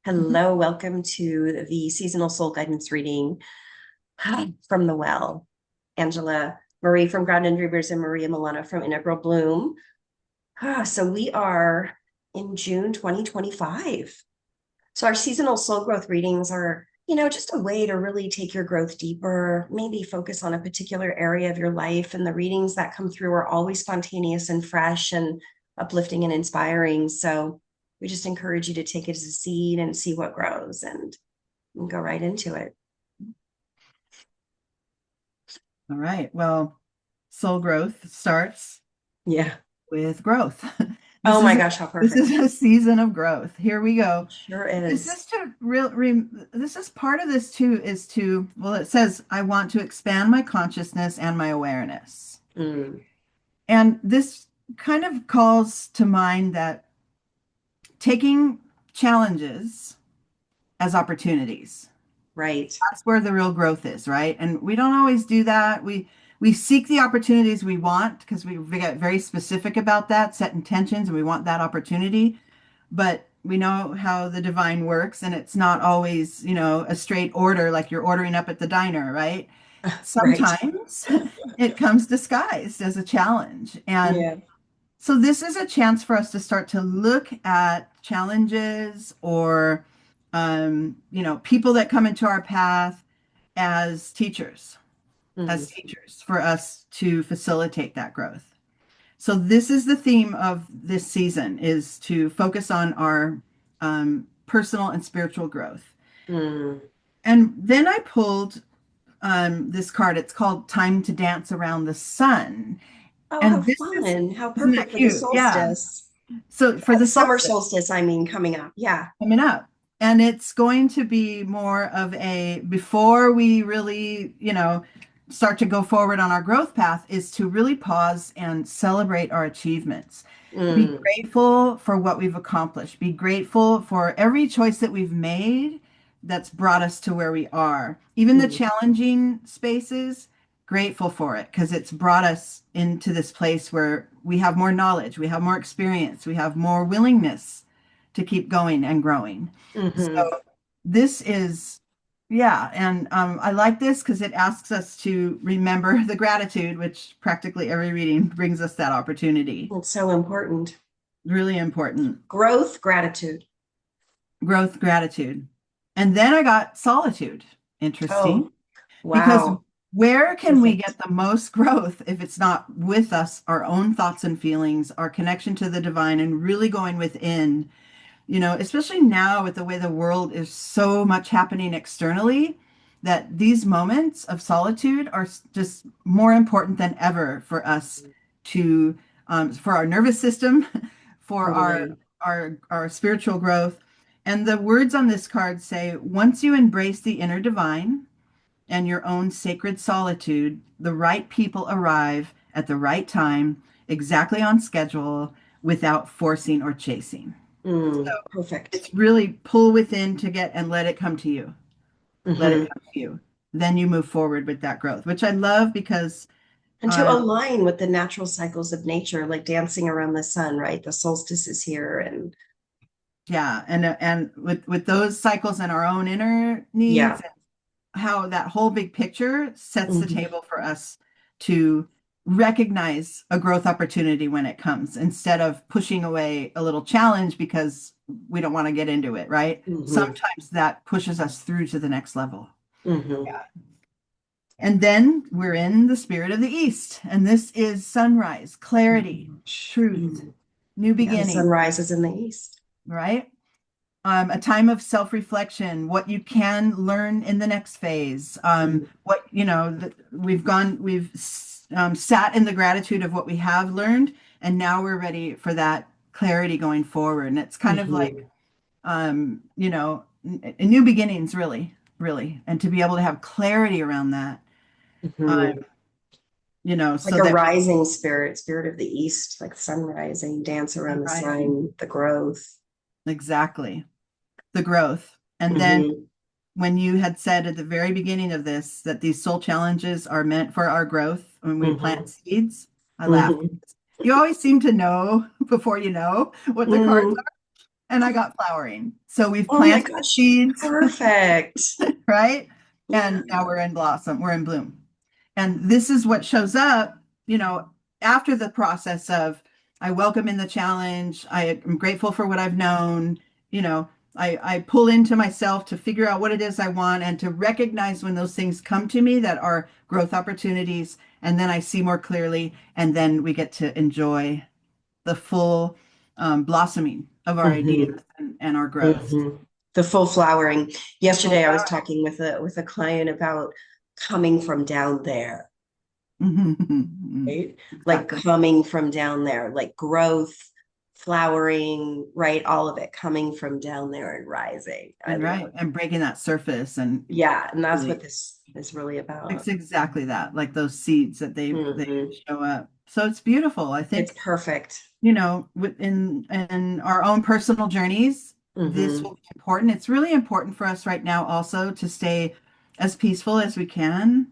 Hello, welcome to the seasonal soul guidance reading from the well. Angela Marie from Ground and Dreamers and Maria Milano from Integral Bloom. So we are in June 2025. So our seasonal soul growth readings are, just a way to really take your growth deeper, maybe focus on a particular area of your life. And the readings that come through are always spontaneous and fresh and uplifting and inspiring. So we just encourage you to take it as a seed and see what grows and go right into it. All right. Well, soul growth starts Yeah. with growth. Oh This my is gosh, how this is perfect. a season of growth. Here we go. Sure This is. is to this is part of this too is to, well, it says I want to expand my consciousness and my awareness. Mm, And this kind of calls to mind that taking challenges as opportunities. right. That's where the real growth is, right? And we don't always do that. We seek the opportunities we want because we get very specific about that, set intentions, and we want that opportunity. But we know how the divine works, and it's not always, a straight order like you're ordering up at the diner, right? Right. Sometimes it comes disguised as a challenge. And Yeah. so this is a chance for us to start to look at challenges or people that come into our path as Mm, for us to facilitate that growth. So this is the theme of this season is to focus on our personal and spiritual growth. mm. And then I pulled this card. It's called Time to Dance Around the Sun. Oh, how And this is, fun. How isn't that perfect for the cute? Yeah. solstice. So for the Summer solstice solstice, I mean, coming up. Yeah. coming up. And it's going to be more of a, before we really, start to go forward on our growth path, is to really pause and celebrate our achievements. Be Mm, grateful for what we've accomplished. Be grateful for every choice that we've made that's brought us to where we are. Even the mm, challenging spaces, grateful for it because it's brought us into this place where we have more knowledge, we have more experience, we have more willingness to keep going and growing. So hmm. this is, yeah, and I like this because it asks us to remember the gratitude, which practically every reading brings us that opportunity. It's so important. Really important. Growth, gratitude. Growth, gratitude. And then I got solitude. Interesting. Oh, Because wow. where can we Perfect. get the most growth if it's not with us, our own thoughts and feelings, our connection to the divine, and really going within, especially now with the way the world is so much happening externally, that these moments of solitude are just more important than ever for us to, for our nervous system, for Totally. our spiritual growth. And the words on this card say, once you embrace the inner divine and your own sacred solitude, the right people arrive at the right time, exactly on schedule, without forcing or chasing. Perfect. It's really pull within to get and let it come to you. Let it Hmm. come to you. Then you move forward with that growth, which I love because, And to uh, align with the natural cycles of nature, like dancing around the sun, right? The solstice is here. And yeah, and with those cycles and our own inner needs, yeah. and how that whole big picture sets the Hmm. table for us to recognize a growth opportunity when it comes instead of pushing away a little challenge because we don't want to get into it, right? Hmm. Sometimes that pushes us through to the next level. Hmm. Yeah. And then we're in the spirit of the East, and this is sunrise, Oh my clarity, gosh. truth, new Yeah, the sun beginning, rises in the east. right? A time of self-reflection, what you can learn in the next phase, Mm-hmm. what, we've sat in the gratitude of what we have learned, and now we're ready for that clarity going forward. And it's kind of like, new beginnings, really, really, and to be able to have clarity around that, uh, Hmm. Like so a that rising spirit, spirit of the east, like sun rising, dance around the rising, sun, the growth. exactly, the growth. And then Hmm. when you had said at the very beginning of this that these soul challenges are meant for our growth when we plant Hmm. seeds, I laughed. Hmm. You always seem to know before you know what the cards Mm. are. and I got flowering. So we've Oh my planted the gosh, seeds, perfect. right? Yeah. And now we're in blossom, we're in bloom. And this is what shows up, after the process of I welcome in the challenge, I am grateful for what I've known, you know, I pull into myself to figure out what it is I want and to recognize when those things come to me that are growth opportunities. And then I see more clearly, and then we get to enjoy the full blossoming of our Hmm. ideas and our growth. Hmm. The full flowering. The full Yesterday, I was flower. talking with a client about coming from down there, right? Like Exactly. coming from down there, like growth, flowering, right? All of it coming from down there and rising. I And love right. And breaking that surface and Yeah, and that's what really, this is really it's about. exactly that, like those seeds that they Hmm. show up. So it's beautiful. I It's think, perfect. in our own personal journeys, this Hmm. will be important. It's really important for us right now also to stay as peaceful as we can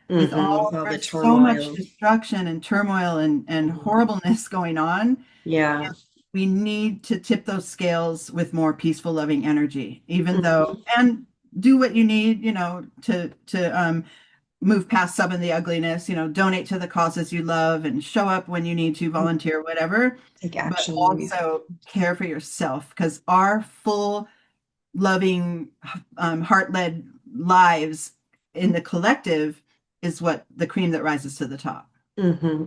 with Hmm. With all the there's so much turmoil. destruction and turmoil and Mhm. horribleness going on. Yeah. We need to tip those scales with more peaceful, loving energy, even though, Hmm. and do what you need, to move past some of the ugliness, donate to the causes you love and show up when you need to volunteer, whatever, Take but action when you. also care for yourself because our full, loving, heart-led lives in the collective is what the cream that rises to the top.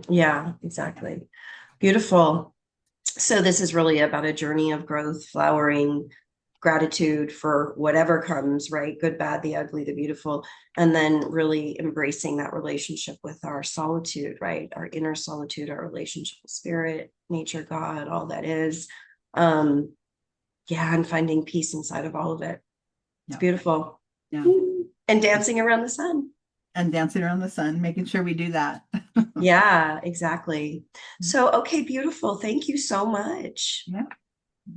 Yeah, exactly. Beautiful. So this is really about a journey of growth, flowering, gratitude for whatever comes, right? Good, bad, the ugly, the beautiful, and then really embracing that relationship with our solitude, right? Our inner solitude, our relationship with spirit, nature, God, all that is. Um, yeah, and finding peace inside of all of it. It's Yeah. beautiful. Yeah. And dancing around the sun. And dancing around the sun, making sure we do that. Yeah, exactly. So, okay, beautiful. Thank you so much. Yeah.